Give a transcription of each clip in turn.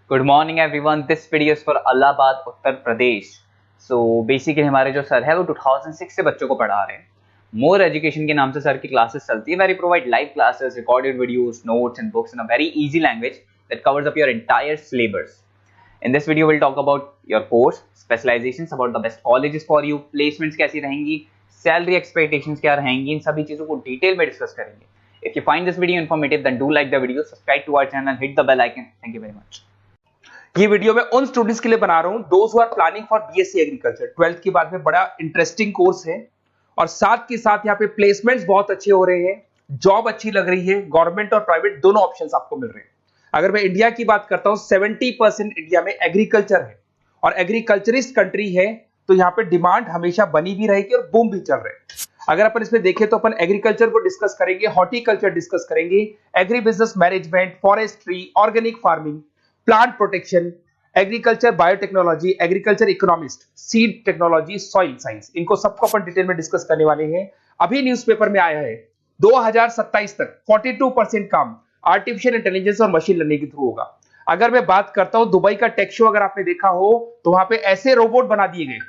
Good morning everyone, this video is for Allahabad Uttar Pradesh. So basically हमारे जो sir है वो 2006 से बच्चों को पढ़ा रहे हैं। मोर एजुकेशन के नाम से सर की क्लासेस चलती है, very provide live classes, recorded videos, notes and books in a very easy language that covers up your entire syllabus. In this video, we'll talk about your course, specializations, about the best colleges for you, placements कैसी रहेंगी, salary expectations क्या रहेंगी, इन सभी चीजों को detail में discuss करेंगे। If you find this video informative, then do like the video, subscribe to our channel, hit the bell icon. Thank you very much. ये वीडियो मैं उन स्टूडेंट्स के लिए बना रहा हूं those who are planning for BSc agriculture. 12th के बाद में बड़ा इंटरेस्टिंग कोर्स है और साथ के साथ यहाँ पे प्लेसमेंट्स बहुत अच्छे हो रहे हैं, जॉब अच्छी लग रही है, गवर्नमेंट और प्राइवेट दोनों ऑप्शंस आपको मिल रहे हैं। अगर मैं इंडिया की बात करता हूं, 70% इंडिया में एग्रीकल्चर है और एग्रीकल्चरिस्ट कंट्री है, तो यहाँ पे डिमांड हमेशा बनी भी रहेगी और बूम भी चल रहे हैं। अगर अपन इसमें देखें तो अपन एग्रीकल्चर को डिस्कस करेंगे, हॉर्टिकल्चर डिस्कस करेंगे, agri business management, forestry, organic farming, plant protection, agriculture biotechnology, agriculture economist, seed technology, soil science, इनको सबको अपन डिटेल में डिस्कस करने वाले हैं। अभी न्यूज़पेपर में आया है 2027 तक 42% काम आर्टिफिशियल इंटेलिजेंस और मशीन लर्निंग के थ्रू होगा। अगर मैं बात करता हूं दुबई का टेक शो, अगर आपने देखा हो तो वहां पे ऐसे रोबोट बना दिए गए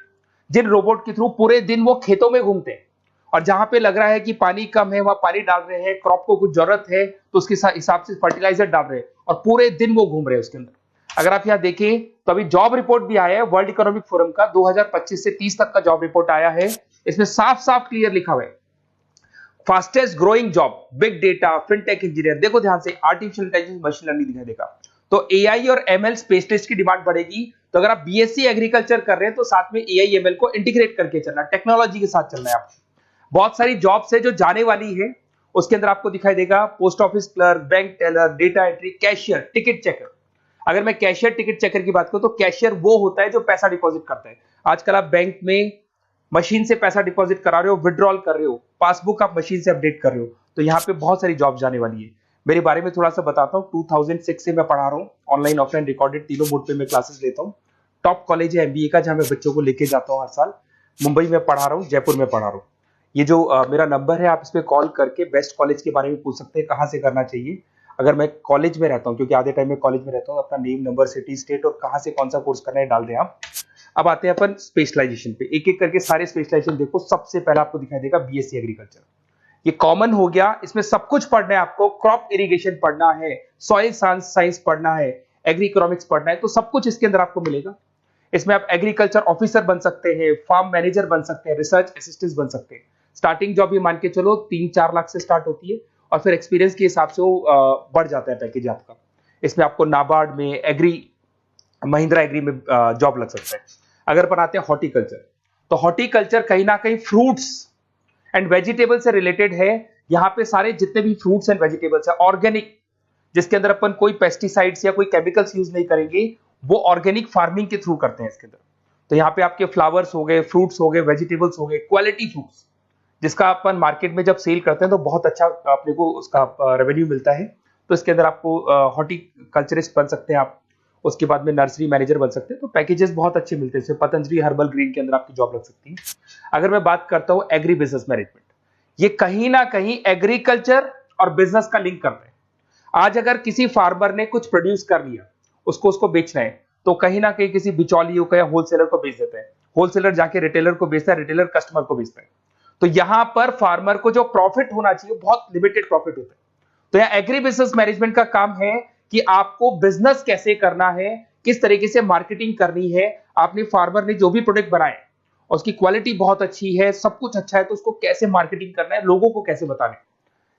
जिन रोबोट के थ्रू पूरे दिन वो खेतों में घूमते हैं और जहां पे लग रहा है कि पानी कम है वहां पानी डाल रहे हैं, क्रॉप को कुछ जरूरत है तो उसके हिसाब से फर्टिलाइजर डाल रहे हैं और पूरे दिन वो घूम रहे हैं उसके अंदर। अगर आप यहां देखें तो अभी जॉब रिपोर्ट भी आया है वर्ल्ड इकोनॉमिक फोरम का, 2025 से 30 तक का जॉब रिपोर्ट आया है। इसमें साफ साफ क्लियर लिखा हुआ है fastest growing job big data, fintech engineer. देखो ध्यान से, आर्टिफिशियल इंटेलिजेंस, मशीन लर्निंग दिखाई देगा, तो एआई और एमएल स्पेशलिस्ट की डिमांड बढ़ेगी। तो अगर आप बीएससी एग्रीकल्चर कर रहे हैं तो साथ में एआई एमएल को इंटीग्रेट करके चलना, टेक्नोलॉजी के साथ चलना है आपको। बहुत सारी जॉब्स है जो जाने वाली है, उसके अंदर आपको दिखाई देगा post office clerk, bank teller, data entry, cashier, ticket checker. अगर मैं कैशियर टिकट चेकर की बात करूं तो कैशियर वो होता है जो पैसा डिपॉजिट करता है। आजकल आप बैंक में मशीन से पैसा डिपॉजिट करा रहे हो, विड्रॉल कर रहे हो, पासबुक आप मशीन से अपडेट कर रहे हो, तो यहाँ पे बहुत सारी जॉब जाने वाली है। मेरे बारे में थोड़ा सा बताता हूँ। 2006 से मैं पढ़ा रहा हूँ, ऑनलाइन ऑफलाइन रिकॉर्डेड तीनों मोड पे मैं क्लासेस लेता हूँ। टॉप कॉलेज है एमबीए का, जहाँ मैं बच्चों को लेके जाता हूँ हर साल। मुंबई में पढ़ा रहा हूँ, जयपुर में पढ़ा रहा हूँ। ये जो मेरा नंबर है, आप इस पे कॉल करके बेस्ट कॉलेज के बारे में पूछ सकते हैं, कहाँ से करना चाहिए। अगर मैं कॉलेज में रहता हूँ, क्योंकि आधे टाइम में कॉलेज में रहता हूँ, अपना नेम, नंबर, सिटी, स्टेट और कहाँ से कौन सा कोर्स करना है डाल दें आप। अब आते हैं अपन स्पेशलाइजेशन पे, एक एक करके सारे स्पेशलाइजेशन देखो। सबसे पहला आपको दिखाई देगा बीएससी एग्रीकल्चर, ये कॉमन हो गया। इसमें सब कुछ पढ़ना है आपको, क्रॉप इरिगेशन पढ़ना है, सॉइल साइंस पढ़ना है, एग्री इकोनॉमिक्स पढ़ना है, तो सब कुछ इसके अंदर आपको मिलेगा। इसमें आप एग्रीकल्चर ऑफिसर बन सकते हैं, फार्म मैनेजर बन सकते हैं, रिसर्च असिस्टेंट बन सकते हैं। स्टार्टिंग जॉब भी मान के चलो 3-4 लाख से स्टार्ट होती है और फिर एक्सपीरियंस के हिसाब से वो बढ़ जाता है पैकेज आपका। इसमें आपको नाबार्ड में, एग्री, महिंद्रा एग्री में जॉब लग सकता है। अगर बनाते हैं हॉर्टिकल्चर, तो हॉर्टिकल्चर कहीं ना कहीं फ्रूट्स एंड वेजिटेबल से रिलेटेड है। यहाँ पे सारे जितने भी फ्रूट्स एंड वेजिटेबल्स है ऑर्गेनिक, जिसके अंदर अपन कोई पेस्टिसाइड्स या कोई केमिकल्स यूज नहीं करेंगे, वो ऑर्गेनिक फार्मिंग के थ्रू करते हैं इसके अंदर। तो यहाँ पे आपके फ्लावर्स हो गए, फ्रूट्स हो गए, वेजिटेबल्स हो गए, क्वालिटी फ्रूट्स, जिसका अपन मार्केट में जब सेल करते हैं तो बहुत अच्छा अपने को उसका रेवेन्यू मिलता है। तो इसके अंदर आपको हॉर्टिकल्चरिस्ट बन सकते हैं आप, उसके बाद में नर्सरी मैनेजर बन सकते हैं। तो पैकेजेस बहुत अच्छे मिलते हैं। पतंजलि हर्बल ग्रीन के अंदर आपकी जॉब लग सकती है। अगर मैं बात करता हूँ एग्री बिजनेस मैनेजमेंट, ये कहीं ना कहीं एग्रीकल्चर और बिजनेस का लिंक कर रहे हैं। आज अगर किसी फार्मर ने कुछ प्रोड्यूस कर लिया, उसको बेचना है, तो कहीं ना कहीं किसी बिचौलियों को या होलसेलर को बेच देता है, होलसेलर जाके रिटेलर को बेचता है, रिटेलर कस्टमर को बेचता है। तो यहां पर फार्मर को जो प्रॉफिट होना चाहिए बहुत लिमिटेड प्रॉफिट होता है। तो यहाँ एग्री बिजनेस मैनेजमेंट का काम है कि आपको बिजनेस कैसे करना है, किस तरीके से मार्केटिंग करनी है। आपने फार्मर ने जो भी प्रोडक्ट बनाए उसकी क्वालिटी बहुत अच्छी है, सब कुछ अच्छा है, तो उसको कैसे मार्केटिंग करना है, लोगों को कैसे बताना है,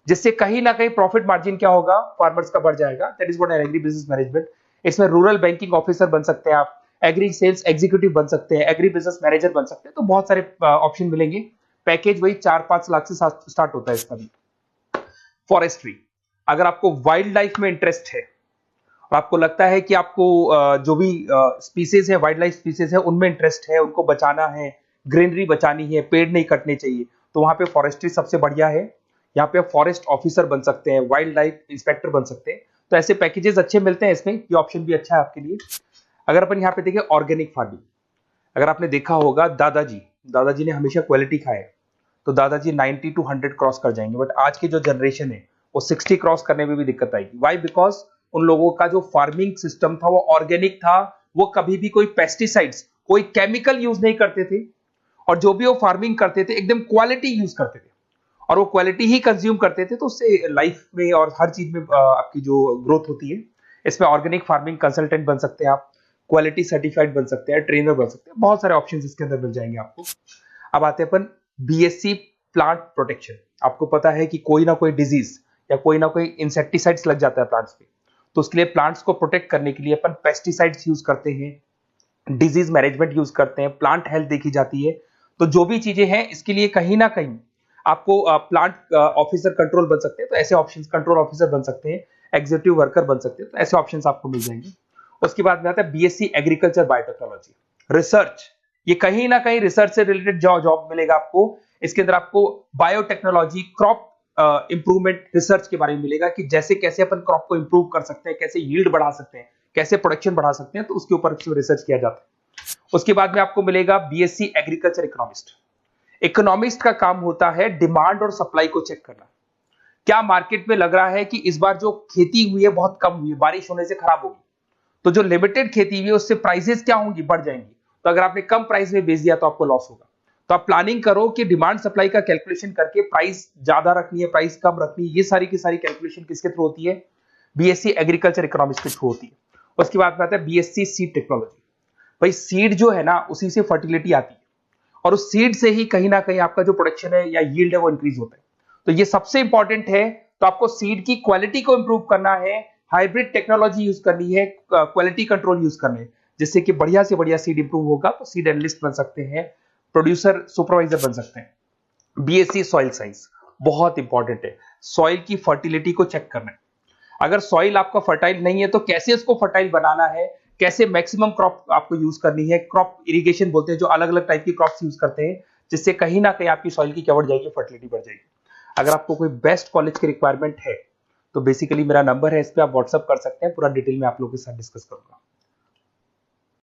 जिससे कहीं ना कहीं प्रॉफिट मार्जिन क्या होगा, फार्मर्स का बढ़ जाएगा। That is what agri business management. इसमें रूरल बैंकिंग ऑफिसर बन सकते हैं आप, एग्री सेल्स एग्जीक्यूटिव बन सकते हैं, एग्री बिजनेस मैनेजर बन सकते हैं। तो बहुत सारे ऑप्शन मिलेंगे। पैकेज वही 4-5 लाख से स्टार्ट होता है इसका भी। फॉरेस्ट्री, अगर आपको वाइल्ड लाइफ में इंटरेस्ट है और आपको लगता है कि आपको जो भी स्पीसीज है, वाइल्ड लाइफ स्पीसीज है, उनमें इंटरेस्ट है, उनको बचाना है, ग्रीनरी बचानी है, पेड़ नहीं कटने चाहिए, तो वहां पे फॉरेस्ट्री सबसे बढ़िया है। यहाँ पे फॉरेस्ट ऑफिसर बन सकते हैं, वाइल्ड लाइफ इंस्पेक्टर बन सकते हैं। तो ऐसे पैकेजेस अच्छे मिलते हैं इसमें, ये ऑप्शन भी अच्छा है आपके लिए। अगर अपन यहाँ पे देखें ऑर्गेनिक फार्मिंग, अगर आपने देखा होगा दादाजी ने हमेशा क्वालिटी खाया, तो दादाजी 90 to 100 क्रॉस कर जाएंगे। बट आज की जो जनरेशन है वो 60 क्रॉस करने में भी दिक्कत आएगी। वाई? बिकॉज उन लोगों का जो फार्मिंग सिस्टम था वो ऑर्गेनिक था, वो कभी भी कोई पेस्टिसाइड्स, कोई केमिकल यूज नहीं करते थे, और जो भी वो फार्मिंग करते थे एकदम क्वालिटी यूज करते थे, और वो क्वालिटी ही कंज्यूम करते थे, तो उससे लाइफ में और हर चीज में आपकी जो ग्रोथ होती है। इसमें ऑर्गेनिक फार्मिंग कंसल्टेंट बन सकते हैं आप, क्वालिटी सर्टिफाइड बन सकते हैं, ट्रेनर बन सकते हैं, बहुत सारे ऑप्शंस इसके अंदर मिल जाएंगे आपको। अब आते हैं अपन बीएससी प्लांट प्रोटेक्शन। आपको पता है कि कोई ना कोई डिजीज या कोई ना कोई इंसेक्टिसाइड्स लग जाता है प्लांट्स पे, तो उसके लिए प्लांट्स को प्रोटेक्ट करने के लिए अपन पेस्टिसाइड्स यूज करते हैं, डिजीज मैनेजमेंट यूज करते हैं, प्लांट हेल्थ देखी जाती है। तो जो भी चीजें हैं इसके लिए कहीं ना कहीं आपको प्लांट ऑफिसर कंट्रोल बन सकते हैं, तो ऐसे ऑप्शंस, कंट्रोल ऑफिसर बन सकते हैं, एग्जीक्यूटिव वर्कर बन सकते हैं, तो ऐसे ऑप्शंस आपको मिल जाएंगे। उसके बाद में आता है बीएससी एग्रीकल्चर बायोटेक्नोलॉजी, रिसर्च। ये कहीं ना कहीं रिसर्च से रिलेटेड जॉब मिलेगा आपको। इसके अंदर आपको बायोटेक्नोलॉजी, क्रॉप इंप्रूवमेंट रिसर्च के बारे में मिलेगा कि जैसे कैसे अपन क्रॉप को इंप्रूव कर सकते हैं, कैसे यील्ड बढ़ा सकते हैं, कैसे प्रोडक्शन बढ़ा सकते हैं, तो उसके ऊपर रिसर्च किया जाता है। उसके बाद में आपको मिलेगा बीएससी एग्रीकल्चर इकोनॉमिस्ट। इकोनॉमिस्ट का काम होता है डिमांड और सप्लाई को चेक करना। क्या मार्केट में लग रहा है कि इस बार जो खेती हुई है बहुत कम हुई है, बारिश होने से खराब होगी, तो जो लिमिटेड खेती हुई है उससे प्राइसेस क्या होंगी, बढ़ जाएंगी। तो अगर आपने कम प्राइस में बेच दिया तो आपको लॉस होगा। तो आप प्लानिंग करो कि डिमांड सप्लाई का कैलकुलेशन करके प्राइस ज्यादा रखनी है, प्राइस कम रखनी है, ये सारी की सारी कैलकुलेशन किसके थ्रू होती है, बीएससी एग्रीकल्चर इकोनॉमिक्स के थ्रू होती है। उसके बाद में आता है बीएससी सीड टेक्नोलॉजी। भाई सीड जो है ना, उसी से फर्टिलिटी आती है, और उस सीड से ही कहीं ना कहीं आपका जो प्रोडक्शन है या यील्ड है वो इंक्रीज होता है। तो ये सबसे इंपॉर्टेंट है। तो आपको सीड की क्वालिटी को इंप्रूव करना है, हाइब्रिड टेक्नोलॉजी यूज करनी है, क्वालिटी कंट्रोल यूज करने, जिससे कि बढ़िया से बढ़िया सीड इंप्रूव होगा। तो सीड एनालिस्ट बन सकते हैं, प्रोड्यूसर सुपरवाइजर बन सकते हैं। बीएससी सॉइल साइंस बहुत इंपॉर्टेंट है, सॉइल की फर्टिलिटी को चेक करना है। अगर सॉइल आपका फर्टाइल नहीं है तो कैसे उसको फर्टाइल बनाना है, कैसे मैक्सिमम क्रॉप आपको यूज करनी है, क्रॉप इरिगेशन बोलते हैं, जो अलग अलग टाइप की क्रॉप्स यूज करते हैं, जिससे कहीं ना कहीं आपकी सॉइल की क्या बढ़ जाएगी, फर्टिलिटी बढ़ जाएगी। अगर आपको कोई बेस्ट कॉलेज की रिक्वायरमेंट है तो बेसिकली मेरा नंबर है, इस पे आप व्हाट्सअप कर सकते हैं, पूरा डिटेल में आप लोगों के साथ डिस्कस करूंगा।